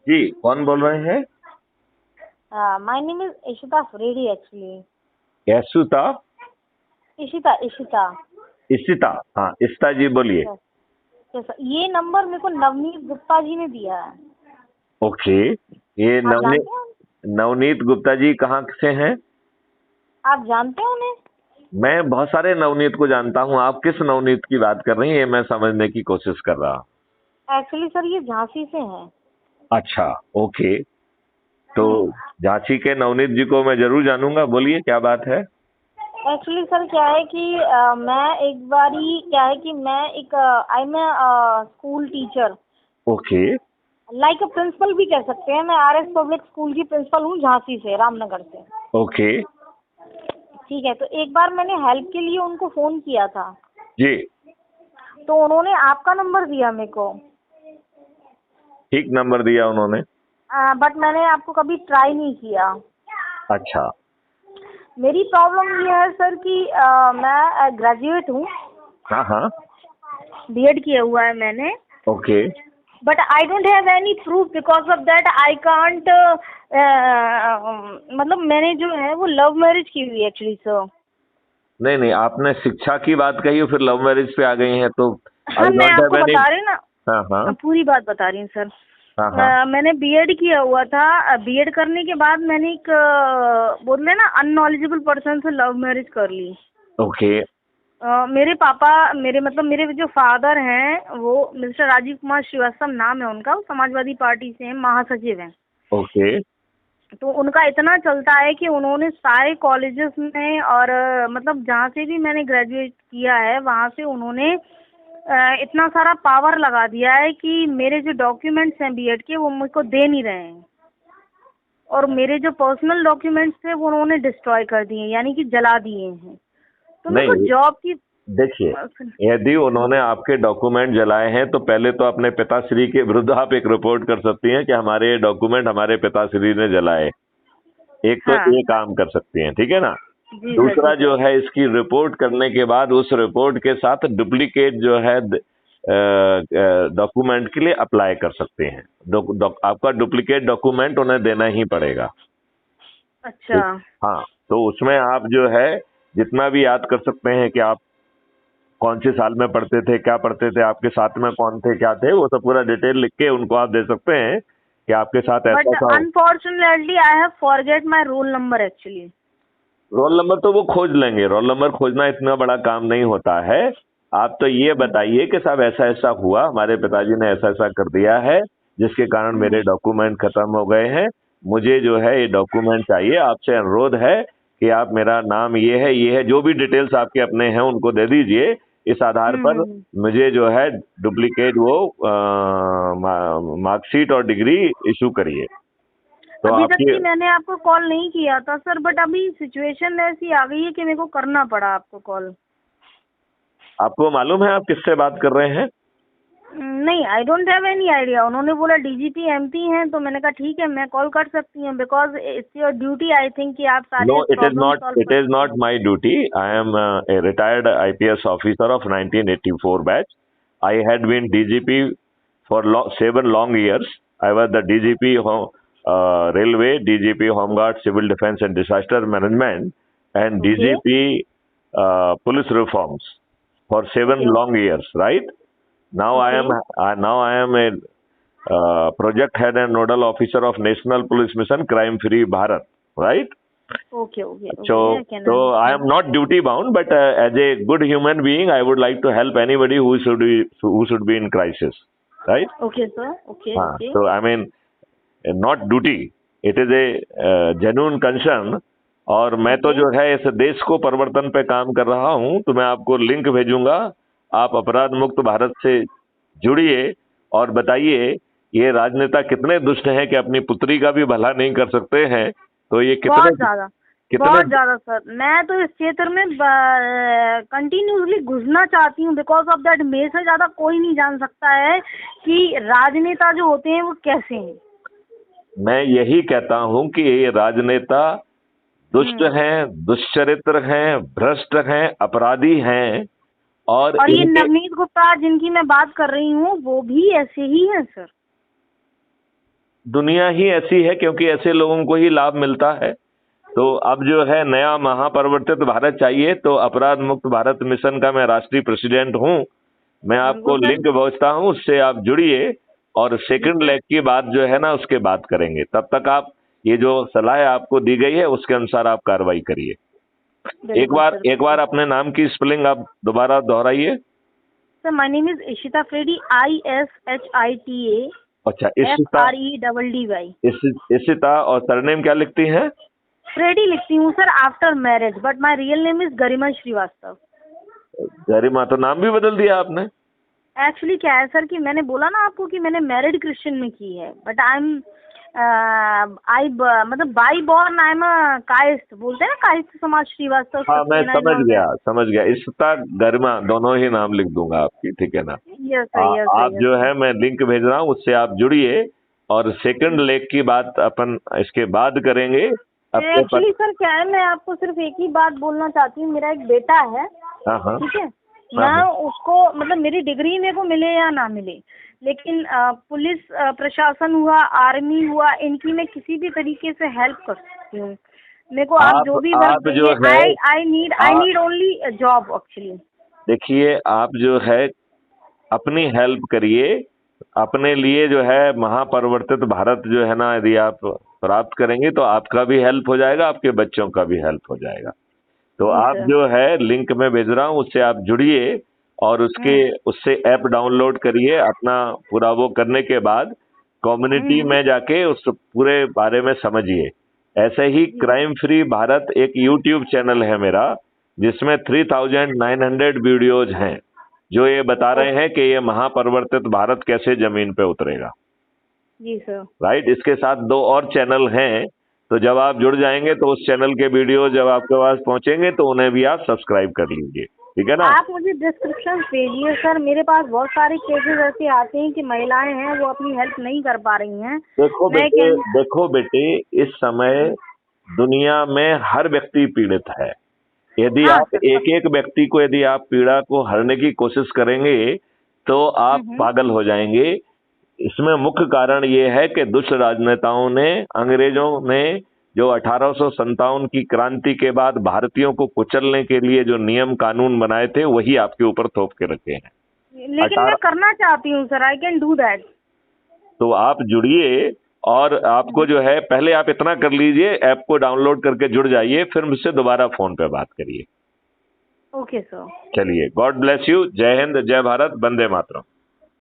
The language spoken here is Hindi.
जी, कौन बोल रहे हैं? My name is Ishita Fredi actually. यशुता? Ishita. Ishita? हाँ, इशिता जी बोलिए। Yes, yes, sir. ये नंबर मेरे को नवनीत गुप्ता जी ने दिया है। ओके, ये आप नवनीत जानते हैं? नवनीत गुप्ता जी कहाँ से हैं? आप जानते हैं उन्हें? मैं बहुत सारे नवनीत को जानता हूँ, आप किस नवनीत की बात कर रही हैं, ये मैं समझने की कोशिश कर रहा हूँ। एक्चुअली सर ये झांसी से हैं। अच्छा, ओके। तो हम्म। झांसी के नवनीत जी को मैं जरूर जानूंगा, बोलिए क्या बात है? एक्चुअली सर क्या है कि मैं एक बारी क्या है कि मैं एक I am school teacher, okay. Like a principal भी कह सकते हैं। मैं आरएस पब्लिक स्कूल की प्रिंसिपल हूँ झांसी से, रामनगर से। ओके। ठीक है, तो एक बार मैंने हेल्प के लिए उनको फोन किया था, जी। तो उन्होंने आपका नंबर दिया मेरे को। ठीक नंबर दिया उन्होंने? बट मैंने आपको कभी ट्राई नहीं किया। अच्छा। मेरी प्रॉब्लम ये है सर कि मैं ग्रेजुएट हूँ, हाँ हाँ। बीएड किया हुआ है मैंने। Okay. But I don't have any proof, because of that I can't. मतलब मैंने जो है वो लव मैरिज की हुई एक्चुअली सर। नहीं नहीं, आपने शिक्षा की बात कही और फिर लव मैरिज पे आ गई हैं, तो हाँ, आई मैं डोंट आपको हैव एनी। बता रही ना, हाँ हाँ। पूरी बात बता रही हूँ सर। हाँ हाँ। मैंने बीएड किया हुआ था। बीएड करने के बाद मैंने एक बोलते हैं ना अननॉलेजेबल पर्सन से लव मैरिज कर ली। ओके। मेरे पापा, मेरे जो फादर हैं वो मिस्टर राजीव कुमार श्रीवास्तव नाम है उनका, वो समाजवादी पार्टी से हैं, महासचिव हैं। ओके। तो उनका इतना चलता है कि उन्होंने सारे कॉलेजेस में और मतलब जहाँ से भी मैंने ग्रेजुएट किया है वहाँ से उन्होंने इतना सारा पावर लगा दिया है कि मेरे जो डॉक्यूमेंट्स हैं बीएड के वो मुझको दे नहीं रहे हैं, और मेरे जो पर्सनल डॉक्यूमेंट्स थे वो उन्होंने डिस्ट्रॉय कर दिए, यानी कि जला दिए हैं। तो मेरे को नहीं, जॉब की देखिए, यदि उन्होंने आपके डॉक्यूमेंट जलाए हैं तो पहले तो अपने पिताश्री के विरुद्ध आप एक रिपोर्ट कर सकती हैं कि हमारे डॉक्यूमेंट हमारे पिताश्री ने जलाए। एक तो हाँ ये काम कर सकती हैं, ठीक है ना? जी सर, दूसरा जी जो सर। है, इसकी रिपोर्ट करने के बाद उस रिपोर्ट के साथ डुप्लीकेट जो है डॉक्यूमेंट के लिए अप्लाई कर सकते हैं। आपका डुप्लीकेट डॉक्यूमेंट उन्हें देना ही पड़ेगा। अच्छा। हाँ, तो उसमें आप जो है जितना भी याद कर सकते हैं कि आप कौन से साल में पढ़ते थे, क्या पढ़ते थे, आपके साथ में कौन थे, क्या थे, वो सब पूरा डिटेल लिख के उनको आप दे सकते हैं कि आपके साथ ऐसा बट था। Unfortunately I have forget my roll number actually. Roll number तो वो खोज लेंगे, रोल नंबर खोजना इतना बड़ा काम नहीं होता है। आप तो ये बताइए कि साहब ऐसा ऐसा हुआ, हमारे पिताजी ने ऐसा ऐसा कर दिया है जिसके कारण मेरे डॉक्यूमेंट खत्म हो गए हैं, मुझे जो है ये डॉक्यूमेंट चाहिए, आपसे अनुरोध है कि आप मेरा नाम ये है, जो भी डिटेल्स आपके अपने हैं उनको दे दीजिए। इस आधार पर मुझे जो है डुप्लीकेट वो मार्कशीट और डिग्री इशू करिए। तो अभी तक आपकी की मैंने आपको कॉल नहीं किया था सर, बट अभी सिचुएशन ऐसी आ गई है कि मेरे को करना पड़ा आपको कॉल। आपको मालूम है आप किससे बात कर रहे हैं? नहीं, I don't have any idea. उन्होंने बोला डीजीपी एमपी हैं, तो मैंने कहा ठीक है मैं कॉल कर सकती हूँ, because it's your duty I think कि आप No, सारे it is problem not. Solve It कर is सकते not हैं। my duty. I am a retired IPS officer of 1984 batch. I had been DGP for 7 long years. I was the DGP Railway, DGP Home Guard, Civil Defense and Disaster Management, and okay DGP Police Reforms for seven okay long years. Right now, okay I am a project head and nodal officer of National Police Mission Crime Free Bharat. Right. Okay okay So, okay, I can I am understand. not duty bound, but as a good human being, I would like to help anybody who should be in crisis, right? Okay sir, okay हाँ, okay. so I mean, not duty. It is a genuine concern. और मैं तो ओके जो है इस देश को परिवर्तन पे काम कर रहा हूँ, तो मैं आपको लिंक भेजूंगा। आप अपराध मुक्त भारत से जुड़िए और बताइए ये राजनेता कितने दुष्ट हैं कि अपनी पुत्री का भी भला नहीं कर सकते हैं। तो ये बहुत कितने ज्यादा, कितने बहुत ज्यादा सर। मैं तो इस क्षेत्र में कंटिन्यूसली घुसना चाहती हूँ, बिकॉज ऑफ दैट मेरे से ज्यादा कोई नहीं जान सकता है कि राजनेता जो होते हैं वो कैसे हैं। मैं यही कहता हूं कि ये राजनेता दुष्ट हैं, दुष्चरित्र हैं, भ्रष्ट हैं, अपराधी हैं। और और ये इनके नवनीत गुप्ता जिनकी मैं बात कर रही हूँ वो भी ऐसे ही हैं सर। दुनिया ही ऐसी है क्योंकि ऐसे लोगों को ही लाभ मिलता है। तो अब जो है नया महापरिवर्तित भारत चाहिए, तो अपराध मुक्त भारत मिशन का मैं राष्ट्रीय प्रेसिडेंट हूँ। मैं आपको बिल्कुल सर। लिंक भेजता हूँ, उससे आप जुड़िए और सेकंड लेग की बात जो है ना उसके बात करेंगे। तब तक आप ये जो सलाह आपको दी गई है उसके अनुसार आप कार्रवाई करिए। बिल्कुल सर, एक बार अपने नाम की स्पेलिंग आप दोबारा दोहराइए। Sir my name is Ishita Freddy, ISHITA अच्छा, इशिता। FREDDY। इशिता और सरनेम क्या लिखती हैं? फ्रेडी लिखती हूँ sir after marriage, but my real name is Garima Srivastava. Garima, तो नाम भी बदल दिया आपने? एक्चुअली क्या है सर कि मैंने बोला ना आपको कि मैंने मैरिड क्रिश्चियन में की है, बट मतलब by born I am Kayastha, बोलते हैं ना कायस्थ समाज श्रीवास्तव। हाँ, मैं समझ गया। इशिता गरिमा दोनों ही नाम लिख दूंगा आपकी, ठीक है ना? यस सर, यस आप जो है मैं लिंक भेज रहा हूँ, उससे आप जुड़िए और सेकंड लेग की बात अपन इसके बाद करेंगे। एक्चुअली सर क्या है, मैं आपको सिर्फ एक ही बात बोलना चाहती हूँ। मेरा एक बेटा है, हाँ, ठीक है, मैं उसको मतलब मेरी डिग्री मेरे को मिले या ना मिले, लेकिन पुलिस प्रशासन हुआ, आर्मी हुआ, इनकी मैं किसी भी तरीके से हेल्प कर सकती हूँ। मेरे को आप जो भी वर्क जो है I need only job actually. देखिए, आप जो है अपनी हेल्प करिए। अपने लिए जो है महापरिवर्तित भारत जो है ना, यदि आप प्राप्त करेंगे तो आपका भी हेल्प हो जाएगा, आपके बच्चों का भी हेल्प हो जाएगा। तो आप जो है लिंक में भेज रहा हूँ, उससे आप जुड़िए और उससे ऐप डाउनलोड करिए। अपना पूरा वो करने के बाद कम्युनिटी में जाके उस पूरे बारे में समझिए। ऐसे ही क्राइम फ्री भारत एक यूट्यूब चैनल है मेरा, जिसमें 3900 वीडियोज हैं जो ये बता रहे हैं कि ये महापरिवर्तित भारत कैसे जमीन पे उतरेगा। जी सर। राइट, इसके साथ 2 और चैनल हैं, तो जब आप जुड़ जाएंगे तो उस चैनल के वीडियो जब आपके पास पहुंचेंगे तो उन्हें भी आप सब्सक्राइब कर लीजिए, ठीक है ना? आप मुझे डिस्क्रिप्शन भेजिए सर। मेरे पास बहुत सारे केसेस ऐसे आते हैं कि महिलाएं हैं वो अपनी हेल्प नहीं कर पा रही हैं। देखो बेटे, इस समय दुनिया में हर व्यक्ति पीड़ित है। यदि आप एक व्यक्ति को यदि आप पीड़ा को हरने की कोशिश करेंगे तो आप पागल हो जाएंगे। इसमें मुख्य कारण ये है कि दुष्ट राजनेताओं ने, अंग्रेजों ने जो 1857 की क्रांति के बाद भारतीयों को कुचलने के लिए जो नियम कानून बनाए थे वही आपके ऊपर थोप के रखे हैं। लेकिन मैं करना चाहती हूँ sir, I can do that. तो आप जुड़िए और आपको जो है पहले आप इतना कर लीजिए, ऐप को डाउनलोड करके जुड़ जाइए, फिर मुझसे दोबारा फोन पे बात करिए। Okay sir. चलिए, गॉड ब्लेस यू। जय हिंद, जय भारत, वंदे मातरम।